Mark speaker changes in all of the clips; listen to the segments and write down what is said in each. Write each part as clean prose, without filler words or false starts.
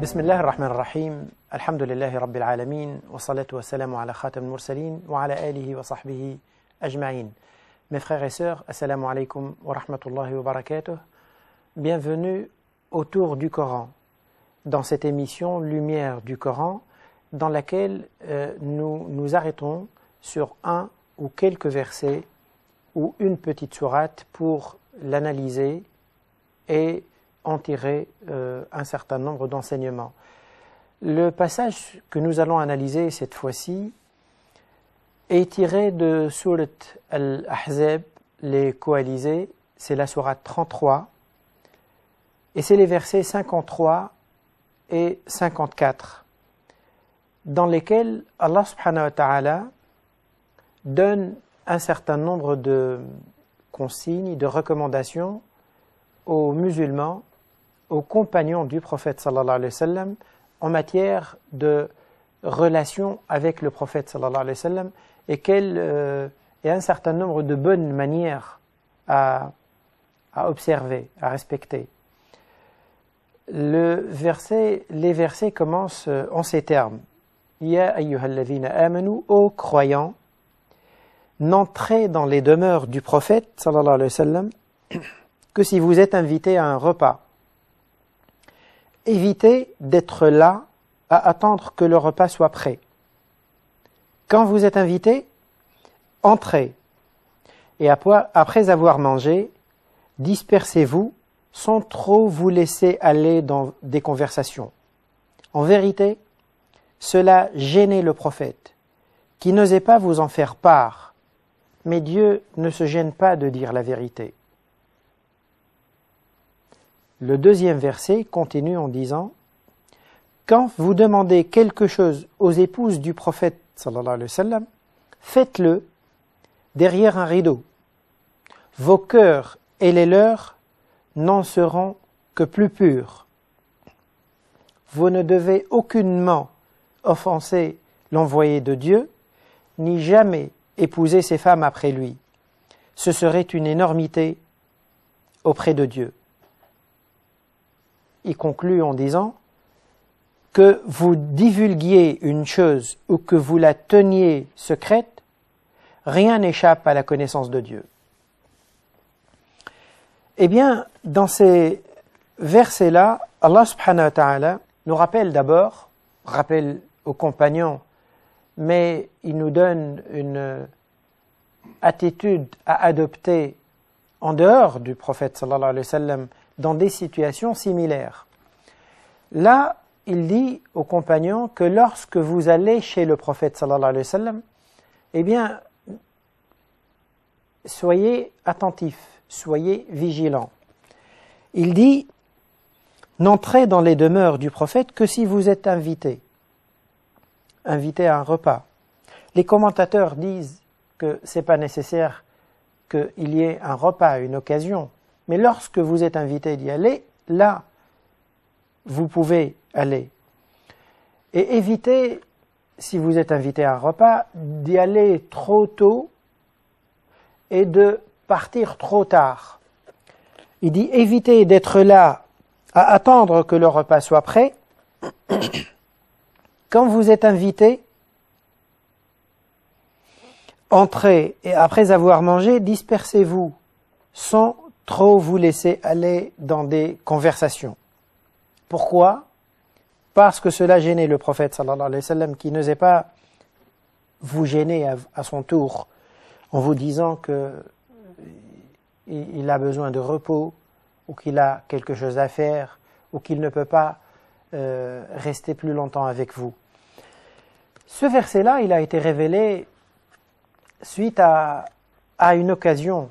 Speaker 1: بسم الله الرحمن الرحيم الحمد لله رب العالمين والصلاة والسلام على خاتم المرسلين وعلى آله وصحبه أجمعين. Mes frères et sœurs, assalamu alaikum wa rahmatullahi wa barakatuh. Bienvenue autour du Coran, dans cette émission Lumière du Coran, dans laquelle nous nous arrêtons sur un ou quelques versets ou une petite sourate pour l'analyser et en tirer un certain nombre d'enseignements. Le passage que nous allons analyser cette fois-ci est tiré de Surat Al-Ahzab, les coalisés, c'est la sourate 33, et c'est les versets 53 et 54, dans lesquels Allah subhanahu wa ta'ala donne un certain nombre de consignes, de recommandations aux musulmans, aux compagnons du prophète sallallahu alayhi wa sallam en matière de relation avec le prophète sallallahu alayhi wa sallam et un certain nombre de bonnes manières à observer, à respecter. Les versets commencent en ces termes. Ya ayyuhalladhina amanu, ô croyants, n'entrez dans les demeures du prophète sallallahu alayhi wa sallam que si vous êtes invité à un repas. Évitez d'être là à attendre que le repas soit prêt. Quand vous êtes invité, entrez. Et après avoir mangé, dispersez-vous sans trop vous laisser aller dans des conversations. En vérité, cela gênait le prophète, qui n'osait pas vous en faire part. Mais Dieu ne se gêne pas de dire la vérité. Le deuxième verset continue en disant « Quand vous demandez quelque chose aux épouses du prophète, sallallahu alayhi wa sallam, faites-le derrière un rideau. Vos cœurs et les leurs n'en seront que plus purs. Vous ne devez aucunement offenser l'envoyé de Dieu, ni jamais épouser ses femmes après lui. Ce serait une énormité auprès de Dieu. » Il conclut en disant que vous divulguiez une chose ou que vous la teniez secrète, rien n'échappe à la connaissance de Dieu. Eh bien, dans ces versets-là, Allah subhanahu wa ta'ala nous rappelle d'abord, rappelle aux compagnons, mais il nous donne une attitude à adopter en dehors du prophète sallallahu alayhi wa sallam, dans des situations similaires. Là, il dit aux compagnons que lorsque vous allez chez le prophète sallallahu alayhi wa sallam, eh bien, soyez attentifs, soyez vigilants. Il dit, n'entrez dans les demeures du prophète que si vous êtes invité à un repas. Les commentateurs disent que ce n'est pas nécessaire qu'il y ait un repas, une occasion, mais lorsque vous êtes invité d'y aller, là, vous pouvez aller. Et évitez, si vous êtes invité à un repas, d'y aller trop tôt et de partir trop tard. Il dit, évitez d'être là à attendre que le repas soit prêt. Quand vous êtes invité, entrez et après avoir mangé, dispersez-vous sans trop vous laisser aller dans des conversations. Pourquoi? Parce que cela gênait le prophète sallallahu alayhi wa sallam qui n'osait pas vous gêner à son tour en vous disant qu'il a besoin de repos ou qu'il a quelque chose à faire ou qu'il ne peut pas rester plus longtemps avec vous. Ce verset-là, il a été révélé suite à une occasion.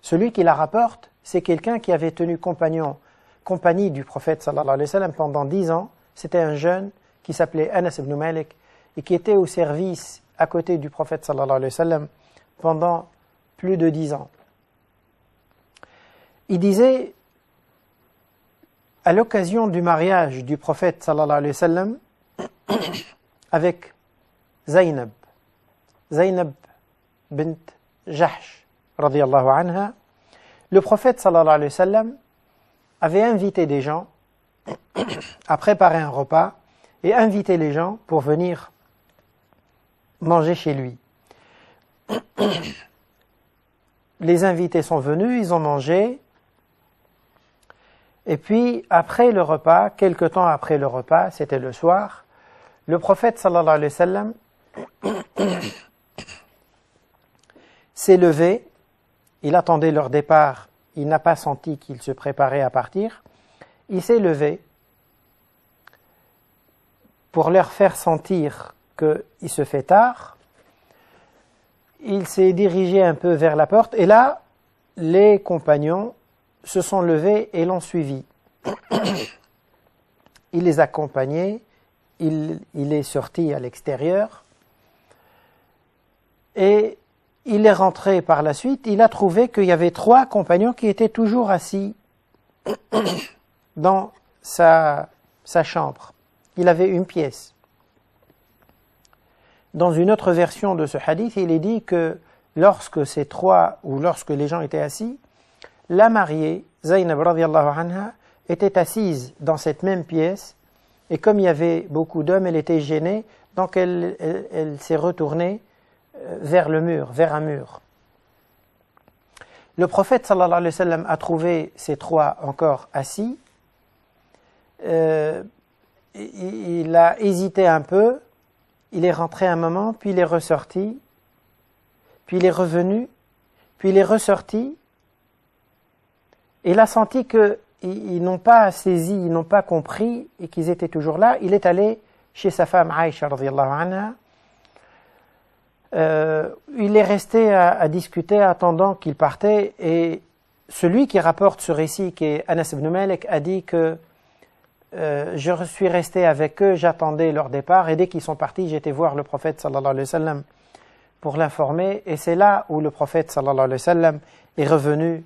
Speaker 1: Celui qui la rapporte, c'est quelqu'un qui avait tenu compagnie du prophète sallallahu alayhi wa sallam pendant 10 ans. C'était un jeune qui s'appelait Anas ibn Malik et qui était au service à côté du prophète sallallahu alayhi wa sallam pendant plus de 10 ans. Il disait, à l'occasion du mariage du prophète sallallahu alayhi wa sallam avec Zaynab bint Jahsh radiyallahu anha, le prophète sallallahu alayhi wa sallam avait invité des gens à préparer un repas et inviter les gens pour venir manger chez lui. Les invités sont venus, ils ont mangé, et puis après le repas, quelque temps après le repas, c'était le soir, le prophète sallallahu alayhi wa sallam s'est levé, il attendait leur départ, il n'a pas senti qu'ils se préparaient à partir, il s'est levé pour leur faire sentir qu'il se fait tard. Il s'est dirigé un peu vers la porte et là, les compagnons se sont levés et l'ont suivi. Il les accompagnait, il est sorti à l'extérieur et il est rentré par la suite. Il a trouvé qu'il y avait 3 compagnons qui étaient toujours assis dans sa chambre. Il avait une pièce. Dans une autre version de ce hadith, il est dit que lorsque lorsque les gens étaient assis, la mariée, Zaynab radiyallahu anha, était assise dans cette même pièce, et comme il y avait beaucoup d'hommes, elle était gênée, donc elle s'est retournée vers le mur, vers un mur. Le prophète sallallahu alayhi wa sallam a trouvé ces 3 encore assis. Il a hésité un peu, il est rentré un moment, puis il est ressorti, puis il est revenu, puis il est ressorti. Et il a senti qu'ils n'ont pas saisi, ils n'ont pas compris et qu'ils étaient toujours là. Il est allé chez sa femme Aïcha radiyallahu anha. Il est resté à discuter attendant qu'il partait et celui qui rapporte ce récit, qui est Anas ibn Malik, a dit que je suis resté avec eux, j'attendais leur départ et dès qu'ils sont partis, j'étais voir le prophète sallallahu alayhi wa sallam pour l'informer et c'est là où le prophète sallallahu alayhi wa sallam est revenu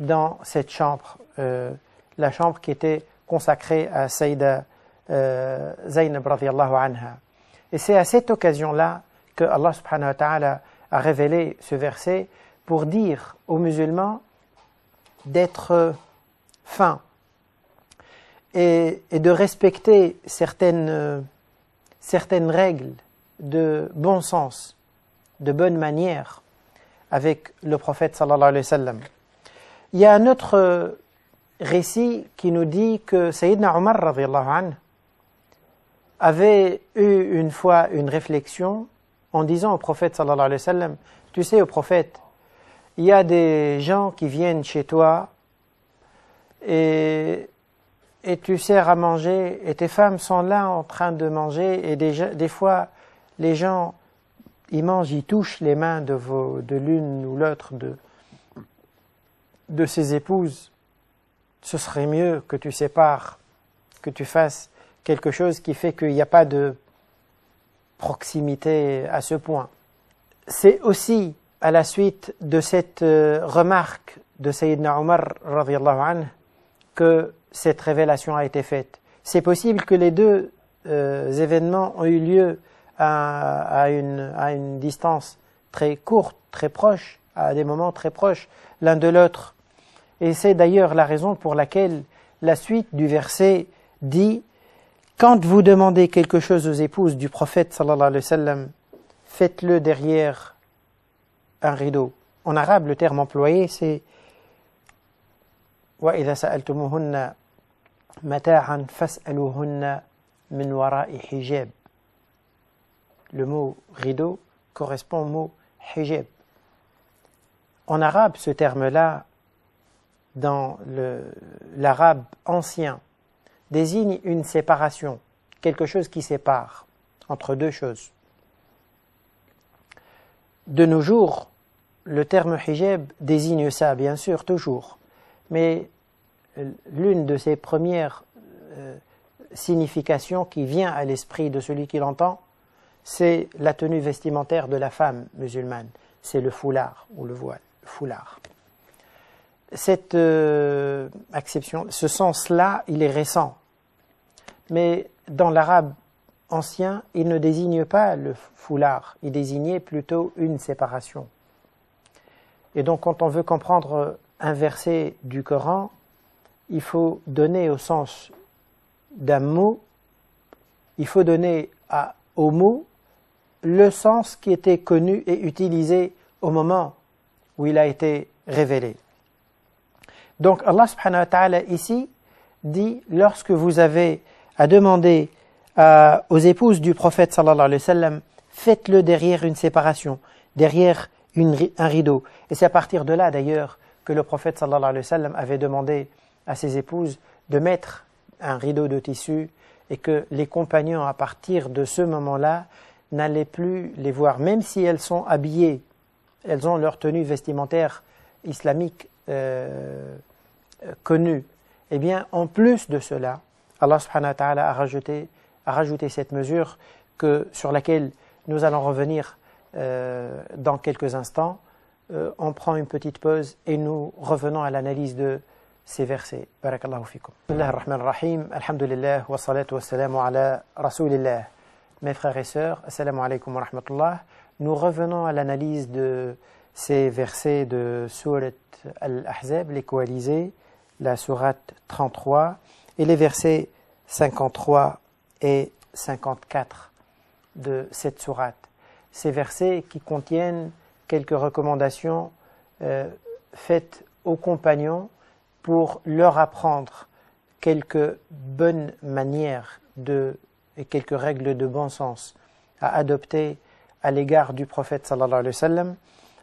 Speaker 1: dans cette chambre, la chambre qui était consacrée à Sayyida Zaynab radiyallahu anha. Et c'est à cette occasion-là que Allah subhanahu wa ta'ala a révélé ce verset pour dire aux musulmans d'être fins et de respecter certaines règles de bon sens, de bonne manière avec le prophète sallallahu alayhi wa sallam. Il y a un autre récit qui nous dit que Sayyidina Omar radiyallahu anhu avait eu une fois une réflexion en disant au prophète sallallahu alayhi wa sallam, tu sais au prophète, il y a des gens qui viennent chez toi et tu sers à manger et tes femmes sont là en train de manger et des fois les gens ils mangent, ils touchent les mains de l'une ou l'autre de ses épouses. Ce serait mieux que tu sépares, que tu fasses quelque chose qui fait qu'il n'y a pas de proximité à ce point. C'est aussi à la suite de cette remarque de Sayyidina Omar radiyallahu anhu que cette révélation a été faite. C'est possible que les deux événements ont eu lieu à une distance très courte, très proche, à des moments très proches l'un de l'autre. Et c'est d'ailleurs la raison pour laquelle la suite du verset dit « Quand vous demandez quelque chose aux épouses du prophète sallallahu alayhi wa sallam, faites-le derrière un rideau. » En arabe, le terme employé, c'est « Wa idha sa'altumuhunna mata'an fas'aluhunna min wara'i hijab » Le mot rideau correspond au mot hijab. En arabe, ce terme-là, dans l'arabe ancien, désigne une séparation, quelque chose qui sépare entre deux choses. De nos jours, le terme hijab désigne ça, bien sûr, toujours, mais l'une de ses premières significations qui vient à l'esprit de celui qui l'entend, c'est la tenue vestimentaire de la femme musulmane, c'est le foulard ou le voile, le foulard. Cette acception, ce sens-là, il est récent. Mais dans l'arabe ancien, il ne désigne pas le foulard, il désignait plutôt une séparation. Et donc quand on veut comprendre un verset du Coran, il faut donner au sens d'un mot, il faut donner au mot le sens qui était connu et utilisé au moment où il a été révélé. Donc Allah subhanahu wa ta'ala ici dit, lorsque vous avez à demander aux épouses du prophète sallallahu alayhi wa sallam, faites-le derrière une séparation, derrière un rideau. Et c'est à partir de là d'ailleurs que le prophète sallallahu alayhi wa sallam avait demandé à ses épouses de mettre un rideau de tissu et que les compagnons à partir de ce moment-là n'allaient plus les voir, même si elles sont habillées, elles ont leur tenue vestimentaire islamique connue. Eh bien, en plus de cela, Allah subhanahu wa ta'ala a rajouté cette mesure sur laquelle nous allons revenir dans quelques instants. On prend une petite pause et nous revenons à l'analyse de ces versets. Barakallahu fikum. Bismillah ar-Rahman ar-Rahim. Alhamdulillah wa salatu wa salamu ala Rasulillah. Mes frères et sœurs, assalamu alaikum wa rahmatullah. Nous revenons à l'analyse de ces versets de Surat Al-Ahzab, les coalisés, la sourate 33 et les versets 53 et 54 de cette sourate. Ces versets qui contiennent quelques recommandations faites aux compagnons pour leur apprendre quelques bonnes manières et quelques règles de bon sens à adopter à l'égard du prophète sallallahu alayhi wa sallam,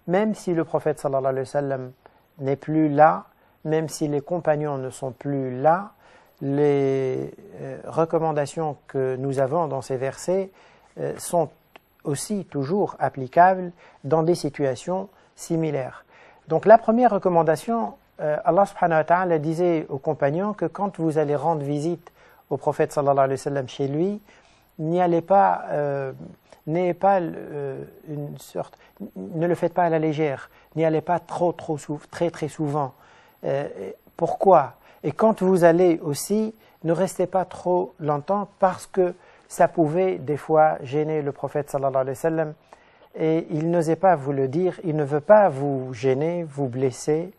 Speaker 1: même si le prophète sallallahu alayhi wa sallam n'est plus là, même si les compagnons ne sont plus là, les recommandations que nous avons dans ces versets sont aussi toujours applicables dans des situations similaires. Donc la première recommandation, Allah subhanahu wa ta'ala disait aux compagnons que quand vous allez rendre visite au prophète sallallahu alayhi wa sallam chez lui, ne le faites pas à la légère, n'y allez pas très souvent. Pourquoi? Et quand vous allez aussi, ne restez pas trop longtemps parce que ça pouvait des fois gêner le prophète sallallahu alayhi wa sallam et il n'osait pas vous le dire, il ne veut pas vous gêner, vous blesser.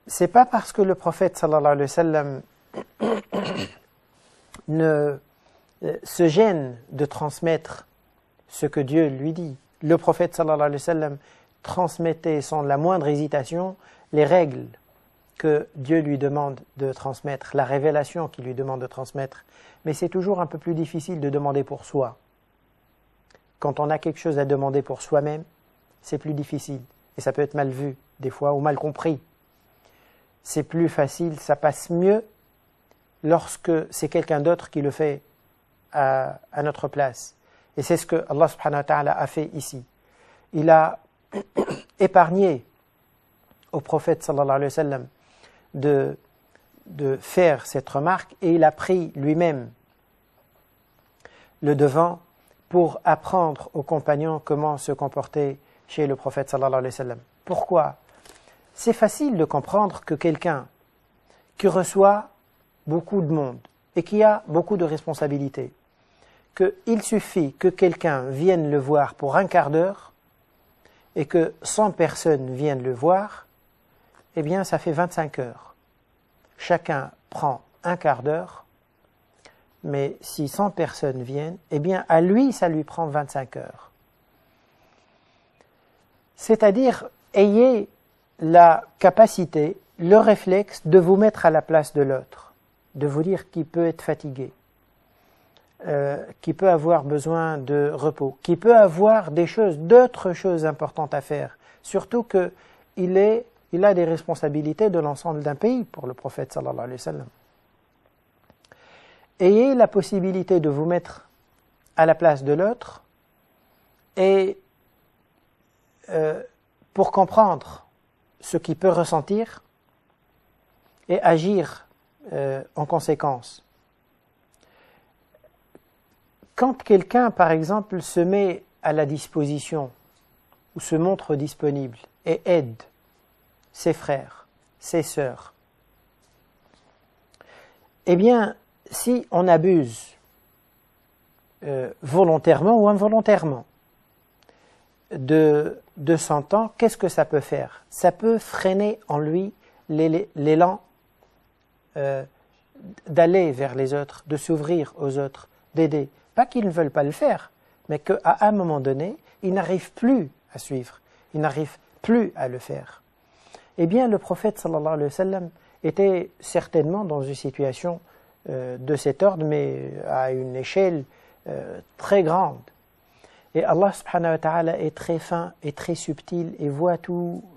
Speaker 1: C'est pas parce que le prophète sallallahu alayhi wa sallam ne se gêne de transmettre ce que Dieu lui dit. Le prophète sallallahu alayhi wa sallam transmettait sans la moindre hésitation les règles que Dieu lui demande de transmettre, la révélation qu'il lui demande de transmettre. Mais c'est toujours un peu plus difficile de demander pour soi. Quand on a quelque chose à demander pour soi-même, c'est plus difficile. Et ça peut être mal vu, des fois, ou mal compris. C'est plus facile, ça passe mieux lorsque c'est quelqu'un d'autre qui le fait à notre place. Et c'est ce que Allah subhanahu wa ta'ala a fait ici. Il a épargné au prophète sallallahu alayhi wa sallam de faire cette remarque et il a pris lui-même le devant pour apprendre aux compagnons comment se comporter chez le prophète sallallahu alayhi wa sallam. Pourquoi? C'est facile de comprendre que quelqu'un qui reçoit beaucoup de monde et qui a beaucoup de responsabilités, qu'il suffit que quelqu'un vienne le voir pour un quart d'heure et que 100 personnes viennent le voir, eh bien ça fait 25 heures. Chacun prend un quart d'heure, mais si 100 personnes viennent, eh bien à lui ça lui prend 25 heures. C'est-à-dire, ayez la capacité, le réflexe de vous mettre à la place de l'autre, de vous dire qu'il peut être fatigué, qui peut avoir besoin de repos, qui peut avoir d'autres choses importantes à faire, surtout qu'il a des responsabilités de l'ensemble d'un pays pour le prophète sallallahu alayhi wa sallam. Ayez la possibilité de vous mettre à la place de l'autre et pour comprendre ce qu'il peut ressentir et agir en conséquence. Quand quelqu'un, par exemple, se met à la disposition ou se montre disponible et aide ses frères, ses sœurs, eh bien, si on abuse volontairement ou involontairement de son temps, qu'est-ce que ça peut faire? Ça peut freiner en lui l'élan d'aller vers les autres, de s'ouvrir aux autres, d'aider. Pas qu'ils ne veulent pas le faire, mais qu'à un moment donné, ils n'arrivent plus à suivre, ils n'arrivent plus à le faire. Eh bien, le prophète sallallahu alayhi wa sallam était certainement dans une situation de cet ordre, mais à une échelle très grande. Et Allah subhanahu wa ta'ala est très fin et très subtil et voit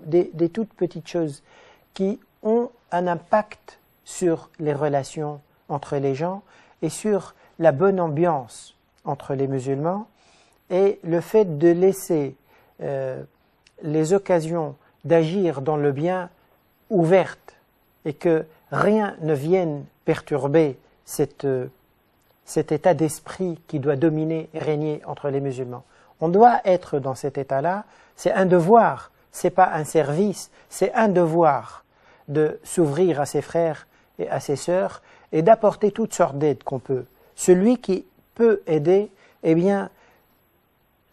Speaker 1: des toutes petites choses qui ont un impact sur les relations entre les gens et sur la bonne ambiance entre les musulmans, et le fait de laisser les occasions d'agir dans le bien ouvertes et que rien ne vienne perturber cet état d'esprit qui doit dominer et régner entre les musulmans. On doit être dans cet état-là, c'est un devoir, c'est pas un service, c'est un devoir de s'ouvrir à ses frères et à ses sœurs et d'apporter toutes sortes d'aides qu'on peut. Celui qui peut aider, eh bien,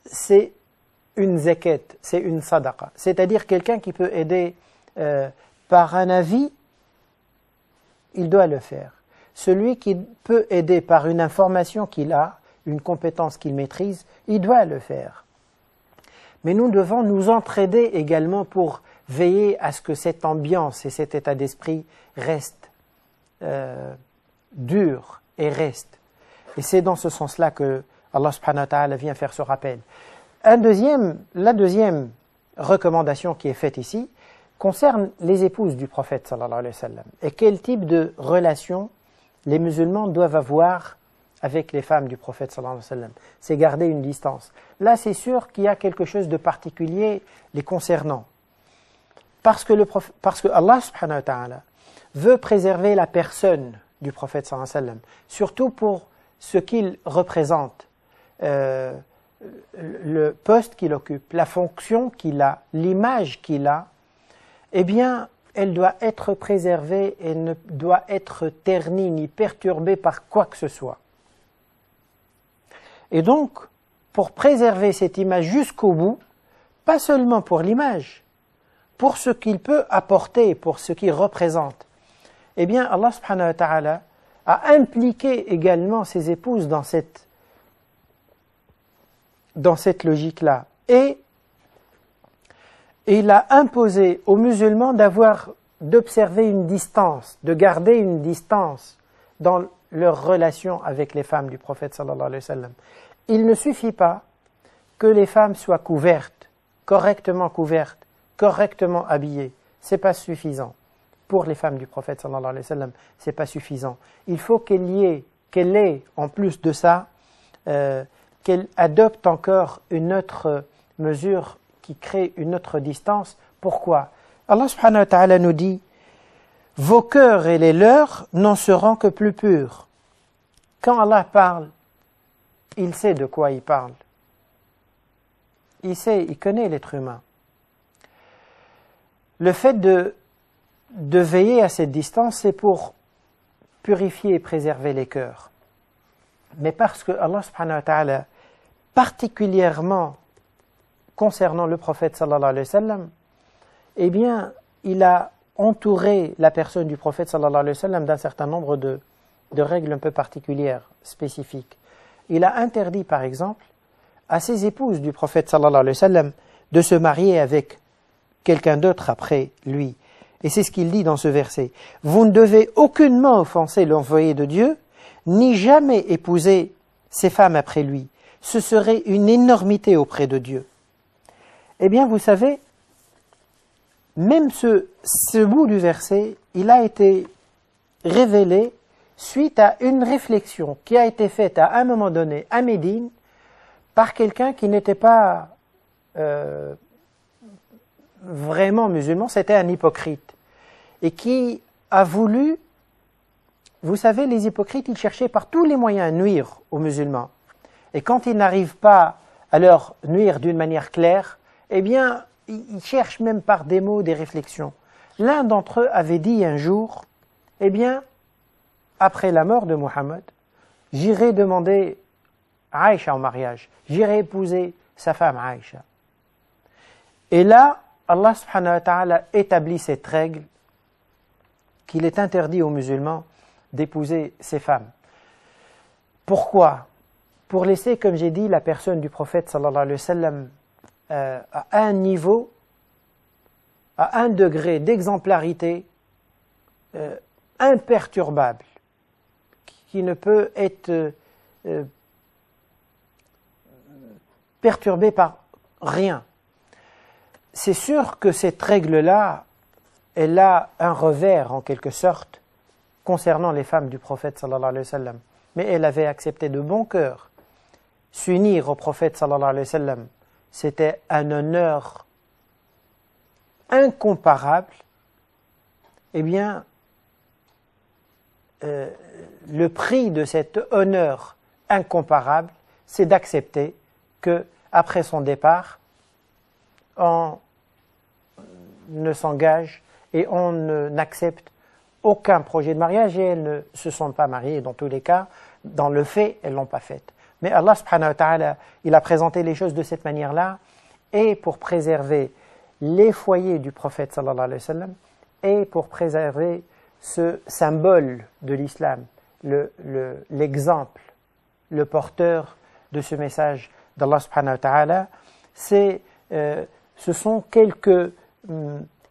Speaker 1: c'est une zakat, c'est une sadaqa, c'est-à-dire quelqu'un qui peut aider par un avis, il doit le faire. Celui qui peut aider par une information qu'il a, une compétence qu'il maîtrise, il doit le faire. Mais nous devons nous entraider également pour veiller à ce que cette ambiance et cet état d'esprit restent durs et restent. Et c'est dans ce sens-là que Allah subhanahu wa ta'ala vient faire ce rappel. La deuxième recommandation qui est faite ici concerne les épouses du prophète sallallahu alayhi wa sallam. Et quel type de relation les musulmans doivent avoir avec les femmes du prophète sallallahu alayhi wa sallam. C'est garder une distance. Là, c'est sûr qu'il y a quelque chose de particulier les concernant. Parce que Allah subhanahu wa ta'ala veut préserver la personne du prophète sallallahu alayhi wa sallam, surtout pour ce qu'il représente, le poste qu'il occupe, la fonction qu'il a, l'image qu'il a, eh bien, elle doit être préservée et ne doit être ternie ni perturbée par quoi que ce soit. Et donc, pour préserver cette image jusqu'au bout, pas seulement pour l'image, pour ce qu'il peut apporter, pour ce qu'il représente, eh bien, Allah subhanahu wa ta'ala a impliqué également ses épouses dans cette logique-là. Et il a imposé aux musulmans d'observer une distance, de garder une distance dans leur relation avec les femmes du prophète sallallahu alayhi wa sallam. Il ne suffit pas que les femmes soient couvertes, correctement habillées. C'est pas suffisant. Pour les femmes du prophète sallallahu alayhi wa sallam, c'est pas suffisant. Il faut qu'elle ait, en plus de ça, qu'elle adopte encore une autre mesure qui crée une autre distance. Pourquoi? Allah subhanahu wa ta'ala nous dit: vos cœurs et les leurs n'en seront que plus purs. Quand Allah parle, il sait de quoi il parle. Il connaît l'être humain. Le fait de veiller à cette distance, c'est pour purifier et préserver les cœurs. Mais parce que Allah subhanahu wa ta'ala, particulièrement concernant le prophète sallallahu alayhi wa sallam, eh bien, il a entouré la personne du prophète sallallahu alayhi wa sallam d'un certain nombre de règles un peu particulières, spécifiques. Il a interdit, par exemple, à ses épouses du prophète sallallahu alayhi wa sallam de se marier avec quelqu'un d'autre après lui. Et c'est ce qu'il dit dans ce verset. Vous ne devez aucunement offenser l'envoyé de Dieu, ni jamais épouser ses femmes après lui. Ce serait une énormité auprès de Dieu. Eh bien, vous savez, même ce bout du verset, il a été révélé suite à une réflexion qui a été faite à un moment donné à Médine par quelqu'un qui n'était pas vraiment musulman, c'était un hypocrite, et qui a voulu, vous savez, les hypocrites, ils cherchaient par tous les moyens à nuire aux musulmans. Et quand ils n'arrivent pas à leur nuire d'une manière claire, eh bien, ils cherchent même par des mots, des réflexions. L'un d'entre eux avait dit un jour, eh bien, après la mort de Muhammad, j'irai demander Aïcha en mariage, j'irai épouser sa femme Aïcha. Et là, Allah subhanahu wa ta'ala établit cette règle qu'il est interdit aux musulmans d'épouser ces femmes. Pourquoi? Pour laisser, comme j'ai dit, la personne du prophète sallallahu alayhi wa sallam à un niveau, à un degré d'exemplarité imperturbable, qui ne peut être perturbé par rien. C'est sûr que cette règle-là, elle a un revers en quelque sorte concernant les femmes du prophète sallallahu alayhi wa sallam. Mais elle avait accepté de bon cœur s'unir au prophète sallallahu alayhi wa sallam. C'était un honneur incomparable. Eh bien, le prix de cet honneur incomparable, c'est d'accepter que, après son départ, on ne s'engage et on n'accepte aucun projet de mariage et elles ne se sont pas mariées. Dans tous les cas, dans le fait, elles ne l'ont pas fait. Mais Allah subhanahu wa ta'ala, il a présenté les choses de cette manière-là et pour préserver les foyers du prophète sallallahu alayhi wa sallam et pour préserver ce symbole de l'islam, l'exemple, le porteur de ce message d'Allah subhanahu wa ta'ala. Ce sont quelques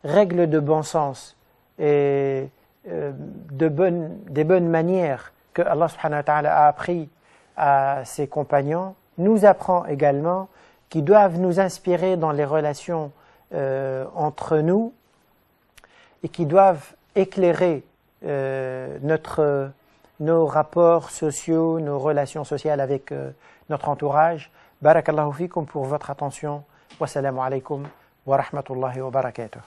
Speaker 1: règles de bon sens et des bonnes manières que Allah subhanahu wa ta'ala a appris à ses compagnons, nous apprend également, qui doivent nous inspirer dans les relations entre nous et qui doivent éclairer nos rapports sociaux, nos relations sociales avec notre entourage. Barakallahu fikum pour votre attention. Wassalamu alaikum wa rahmatullahi wa barakatuh.